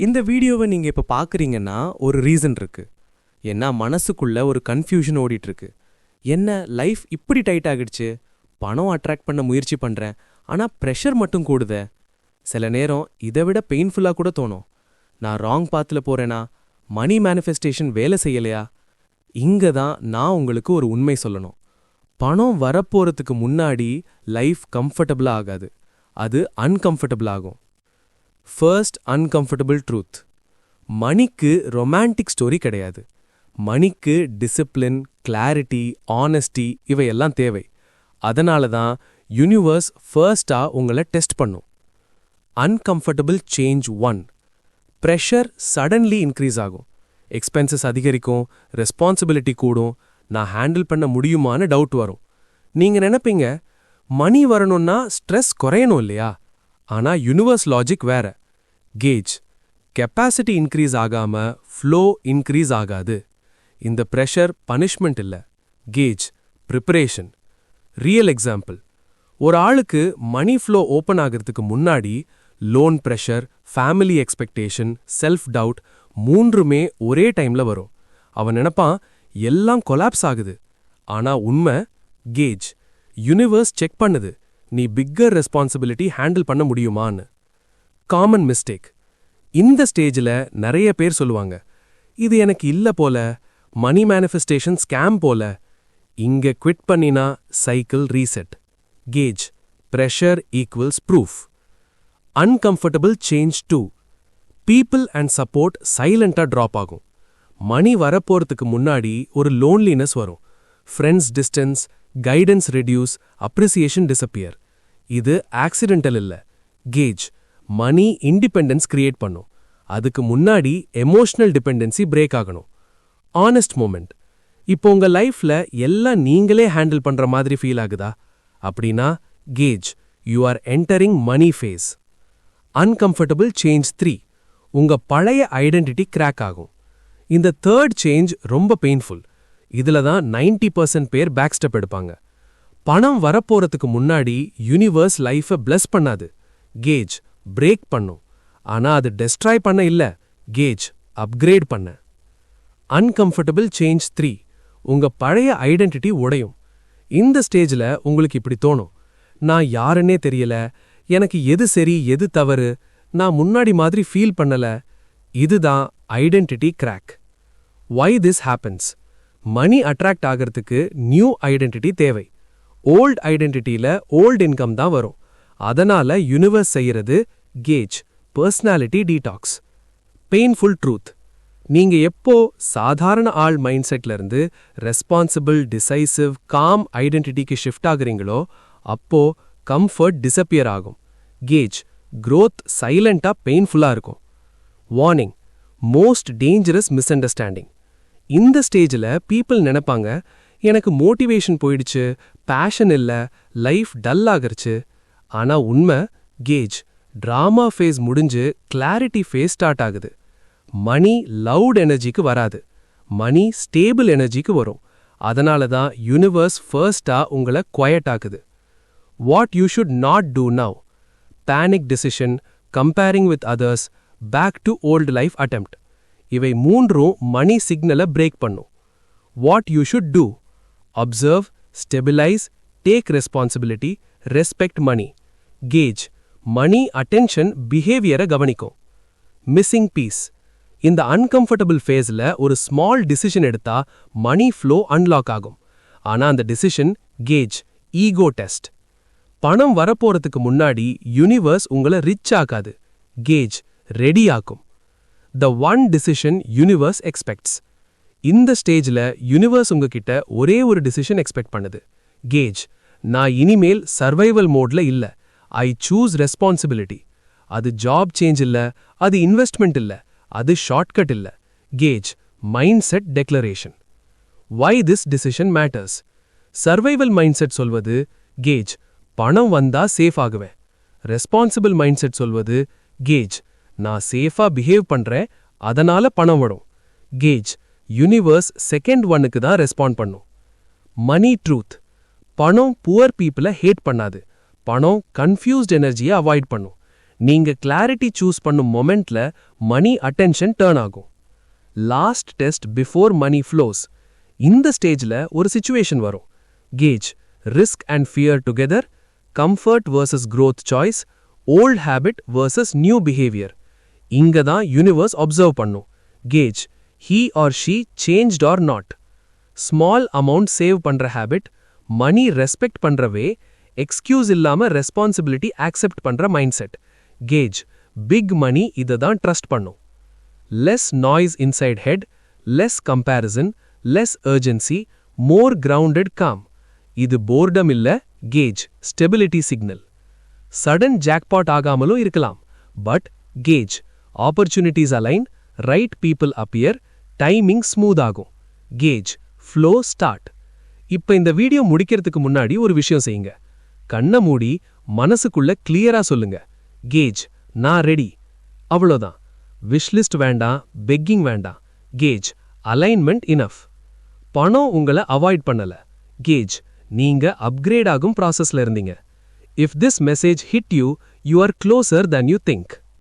இந்த வீடியோவை நீங்க இப்ப பார்க்குறீங்கன்னா ஒரு ரீசன் இருக்கு. ஏன்னா மனசுக்குள்ள ஒரு கன்ஃபியூஷன் ஓடிட்டு இருக்கு. என்ன லைஃப் இப்படி டைட் ஆகிடுச்சு, பணம் அட்ராக்ட் பண்ண முயற்சி பண்றேன், ஆனா ப்ரெஷர் மட்டும் கூடுதே. சில நேரம் இதை விட பெயின்ஃபுல்லா கூட தோணும். நான் ராங் பாத்துல போறேனா, மணி மேனிஃபெஸ்டேஷன் வேலை செய்யலையா? இங்க தான் நான் உங்களுக்கு ஒரு உண்மை சொல்லணும். பணம் வரப்போறதுக்கு முன்னாடி லைஃப் கம்ஃபர்டபுளா ஆகாது, அது அன்கம்ஃபர்டபுள் ஆகும். ஃபர்ஸ்ட் அன்கம்ஃபர்டபுள் ட்ரூத்: மணிக்கு ரொமான்டிக் ஸ்டோரி கிடையாது. மணிக்கு டிசிப்ளின், கிளாரிட்டி, ஆனஸ்டி இவையெல்லாம் தேவை. அதனால தான் யூனிவர்ஸ் ஃபர்ஸ்டா உங்களை டெஸ்ட் பண்ணும். Uncomfortable change 1: pressure suddenly increase ஆகும். எக்ஸ்பென்சஸ் அதிகரிக்கும், ரெஸ்பான்சிபிலிட்டி கூடும், நான் ஹேண்டில் பண்ண முடியுமான்னு டவுட் வரும். நீங்க நினைப்பீங்க, மணி வரணும்னா ஸ்ட்ரெஸ் குறையணும் இல்லையா? ஆனா யூனிவர்ஸ் லாஜிக் வேற. கேஜ்: கெப்பாசிட்டி இன்க்ரீஸ் ஆகாம ஃப்ளோ இன்க்ரீஸ் ஆகாது. இந்த ப்ரெஷர் பனிஷ்மெண்ட் இல்ல, கேஜ் ப்ரிப்பரேஷன். ரியல் எக்ஸாம்பிள்: ஒரு ஆளுக்கு மணி ஃப்ளோ ஓப்பன் ஆகிறதுக்கு முன்னாடி loan pressure, family expectation, self doubt மூன்றுமே ஒரே டைம்ல வரும். அவன் நினைப்பான் எல்லாம் கொலாப்ஸ் ஆகுது. ஆனா உண்மை, கேஜ் யூனிவர்ஸ் செக் பண்ணுது, நீ பிக்கர் ரெஸ்பான்சிபிலிட்டி ஹேண்டில் பண்ண முடியுமான்னு. காமன் மிஸ்டேக்: இந்த ஸ்டேஜில் நிறைய பேர் சொல்லுவாங்க, இது எனக்கு இல்ல போல, மணி மேனிஃபெஸ்டேஷன் ஸ்கேம் போல. இங்க குவிட் பண்ணினா சைக்கிள் ரீசெட். கேஜ் pressure equals proof. Uncomfortable change 2: people and support சைலண்டா ட்ராப் ஆகும். மணி வரப்போறதுக்கு முன்னாடி ஒரு லோன்லினஸ் வரும். Friends distance, guidance reduce, appreciation disappear. இது ஆக்சிடென்டல் இல்ல, கேஜ் மணி இண்டிபெண்டன்ஸ் கிரியேட் பண்ணும். அதுக்கு முன்னாடி எமோஷனல் டிபெண்டன்சி பிரேக் ஆகணும். ஆனஸ்ட் மூமெண்ட்: இப்போ உங்க லைஃப்ல எல்லாம் நீங்களே ஹேண்டில் பண்ற மாதிரி ஃபீல் ஆகுதா? அப்படின்னா கேஜ் you are entering money phase. Uncomfortable change 3: உங்க பழைய ஐடென்டிட்டி கிராக் ஆகும். இந்த தேர்ட் சேஞ்ச் ரொம்ப பெயின்ஃபுல். இதுல தான் 90% பேர் பேக் ஸ்டெப் எடுப்பாங்க. பணம் வரப்போறதுக்கு முன்னாடி யூனிவர்ஸ் லைஃபை பிளஸ் பண்ணாது, கேஜ் பிரேக் பண்ணும். ஆனா அது டெஸ்ட்ராய் பண்ண இல்ல, கேஜ் அப்கிரேட் பண்ண. அன்கம்ஃபர்டபுள் சேஞ்ச் 3: உங்க பழைய ஐடென்டிட்டி உடையும். இந்த ஸ்டேஜ்ல உங்களுக்கு இப்படி தோணும், நான் யாருன்னே தெரியல, எனக்கு எது சரி எது தவறு, நான் முன்னாடி மாதிரி ஃபீல் பண்ணல. இதுதான் identity crack. Why this happens? Money attract ஆகிறதுக்கு நியூ ஐடென்டிட்டி தேவை. ஓல்ட் ஐடென்டிட்டியில ஓல்ட் இன்கம் தான் வரும். அதனால யூனிவர்ஸ் செய்யறது கேஜ் பர்சனாலிட்டி டீடாக்ஸ். பெயின்ஃபுல் ட்ரூத்: நீங்க எப்போ சாதாரண ஆள் மைண்ட் செட்ல இருந்து ரெஸ்பான்சிபிள், டிசைசிவ், காம் ஐடென்டிட்டிக்கு ஷிஃப்ட் ஆகுறீங்களோ அப்போ கம்ஃபர்ட் டிசப்பியர் ஆகும். கேஜ் growth சைலண்டா பெயின்ஃபுல்லா இருக்கும். Warning: most dangerous misunderstanding. இந்த ஸ்டேஜில் பீப்புள் நினைப்பாங்க, எனக்கு மோட்டிவேஷன் போயிடுச்சு, பேஷன் இல்ல, லைஃப் டல் ஆகிருச்சு. ஆனா உண்மை, கேஜ் டிராமா ஃபேஸ் முடிஞ்சு கிளாரிட்டி ஃபேஸ் ஸ்டார்ட் ஆகுது. மணி லவுட் எனர்ஜிக்கு வராது, மணி ஸ்டேபிள் எனர்ஜிக்கு வரும். அதனால தான் யூனிவர்ஸ் ஃபர்ஸ்டா உங்களை குவைட் ஆகுது. What you should not do now: panic decision, comparing with others, back to old life attempt. இவை மூன்றும் மணி சிக்னலை பிரேக் பண்ணும். What you should do: observe, stabilise, take responsibility, respect money. Cash money attention பிஹேவியரை கவனிக்கும். Missing piece: இந்த uncomfortable ஃபேஸில் ஒரு small decision எடுத்தா மணி ஃப்ளோ அன்லாக் ஆகும். ஆனா அந்த டிசிஷன் கேஜ் ஈகோ டெஸ்ட். பணம் வரப்போறதுக்கு முன்னாடி யூனிவர்ஸ் உங்களை ரிச் ஆக்காது, கேஜ் ரெடி ஆக்கும். The one decision universe expects. இந்த ஸ்டேஜில் யூனிவர்ஸ் உங்ககிட்ட ஒரே ஒரு டிசிஷன் எக்ஸ்பெக்ட் பண்ணுது, கேஜ் நான் இனிமேல் சர்வைவல் மோட்ல இல்ல, ஐ சூஸ் ரெஸ்பான்சிபிலிட்டி. அது ஜாப் சேஞ்ச் இல்ல, அது இன்வெஸ்ட்மெண்ட் இல்ல, அது ஷார்ட்கட் இல்ல, கேஜ் mindset declaration. Why this decision matters: survival mindset சொல்வது கேஜ் பணம் வந்தா சேஃப் ஆகுவேன். ரெஸ்பான்சிபிள் மைண்ட் செட் சொல்வது கேஜ் நான் சேஃபா பிஹேவ் பண்றேன், அதனால பணம் வரும். கேஜ் யூனிவர்ஸ் செகண்ட் ஒன்னுக்கு தான் ரெஸ்பாண்ட் பண்ணும். மணி ட்ரூத்: பணம் புவர் பீப்புளை ஹேட் பண்ணாது, பணம் கன்ஃபியூஸ்ட் எனர்ஜியை அவாய்ட் பண்ணும். நீங்க கிளாரிட்டி சூஸ் பண்ணும் மொமெண்ட்ல மணி அட்டென்ஷன் டர்ன் ஆகும். Last test before money flows. இந்த ஸ்டேஜ்ல ஒரு சிச்சுவேஷன் வரும். கேஜ் risk and fear together, comfort versus growth choice, old habit versus new behaviour. இங்க தான் யூனிவர்ஸ் அப்சர்வ் பண்ணும். கேஜ் he or she changed or not. Small amount save பண்ற ஹேபிட், மணி ரெஸ்பெக்ட் பண்ற வே, எக்ஸ்கியூஸ் இல்லாம ரெஸ்பான்சிபிலிட்டி ஆக்செப்ட் பண்ற mindset. கேஜ் big money இதை தான் ட்ரஸ்ட் பண்ணும். Less noise inside head, less comparison, less urgency, more grounded calm. இது boredom இல்ல, cash stability signal. Sudden jackpot ஆகாமலும் இருக்கலாம். But cash opportunities align, right people appear, timing smooth ஆகும். Cash flow start. இப்ப இந்த வீடியோ முடிக்கிறதுக்கு முன்னாடி ஒரு விஷயம் செய்யுங்க. கண்ணை மூடி மனசுக்குள்ள கிளியரா சொல்லுங்க, கேஜ் நான் ரெடி. அவ்வளோதான். விஷ்லிஸ்ட் வேண்டாம், பெக்கிங் வேண்டாம். கேஜ் அலைன்மெண்ட் இனஃப். பணம் உங்களை அவாய்ட் பண்ணல. கேஜ் நீங்க அப்கிரேட் ஆகும் ப்ராசஸ்ல இருந்தீங்க. If this message hit you, you are closer than you think.